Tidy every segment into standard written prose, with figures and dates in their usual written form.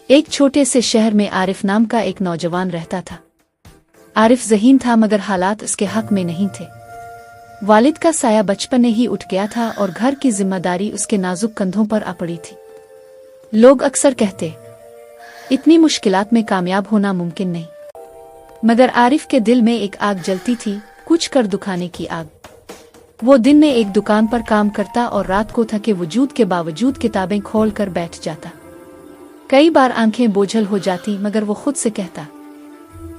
ایک چھوٹے سے شہر میں عارف نام کا ایک نوجوان رہتا تھا۔ عارف ذہین تھا مگر حالات اس کے حق میں نہیں تھے۔ والد کا سایہ بچپن میں ہی اٹھ گیا تھا اور گھر کی ذمہ داری اس کے نازک کندھوں پر آ پڑی تھی۔ لوگ اکثر کہتے، اتنی مشکلات میں کامیاب ہونا ممکن نہیں، مگر عارف کے دل میں ایک آگ جلتی تھی، کچھ کر دکھانے کی آگ۔ وہ دن میں ایک دکان پر کام کرتا اور رات کو تھکے وجود کے باوجود کتابیں کھول کر بیٹھ جاتا۔ کئی بار آنکھیں بوجھل ہو جاتی مگر وہ خود سے کہتا،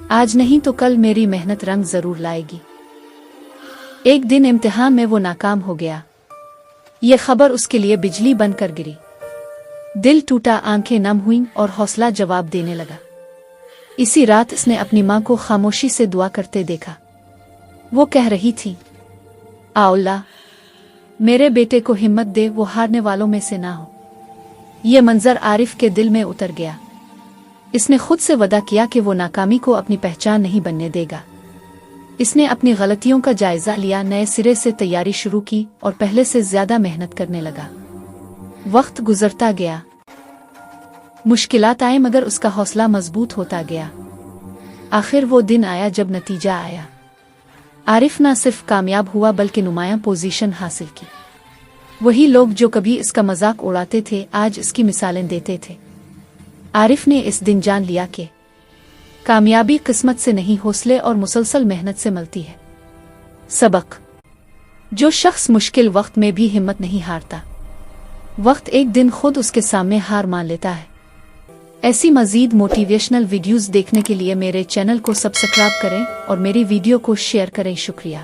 آج نہیں تو کل میری محنت رنگ ضرور لائے گی۔ ایک دن امتحان میں وہ ناکام ہو گیا۔ یہ خبر اس کے لیے بجلی بن کر گری۔ دل ٹوٹا، آنکھیں نم ہوئیں اور حوصلہ جواب دینے لگا۔ اسی رات اس نے اپنی ماں کو خاموشی سے دعا کرتے دیکھا۔ وہ کہہ رہی تھی، آ اللہ، میرے بیٹے کو ہمت دے، وہ ہارنے والوں میں سے نہ ہو۔ یہ منظر عارف کے دل میں اتر گیا۔ اس نے خود سے وعدہ کیا کہ وہ ناکامی کو اپنی پہچان نہیں بننے دے گا۔ اس نے اپنی غلطیوں کا جائزہ لیا، نئے سرے سے تیاری شروع کی اور پہلے سے زیادہ محنت کرنے لگا۔ وقت گزرتا گیا، مشکلات آئیں مگر اس کا حوصلہ مضبوط ہوتا گیا۔ آخر وہ دن آیا جب نتیجہ آیا۔ عارف نہ صرف کامیاب ہوا بلکہ نمایاں پوزیشن حاصل کی۔ وہی لوگ جو کبھی اس کا مذاق اڑاتے تھے آج اس کی مثالیں دیتے تھے۔ عارف نے اس دن جان لیا کہ کامیابی قسمت سے نہیں، حوصلے اور مسلسل محنت سے ملتی ہے۔ سبق: جو شخص مشکل وقت میں بھی ہمت نہیں ہارتا، وقت ایک دن خود اس کے سامنے ہار مان لیتا ہے۔ ایسی مزید موٹیویشنل ویڈیوز دیکھنے کے لیے میرے چینل کو سبسکرائب کریں اور میری ویڈیو کو شیئر کریں۔ شکریہ۔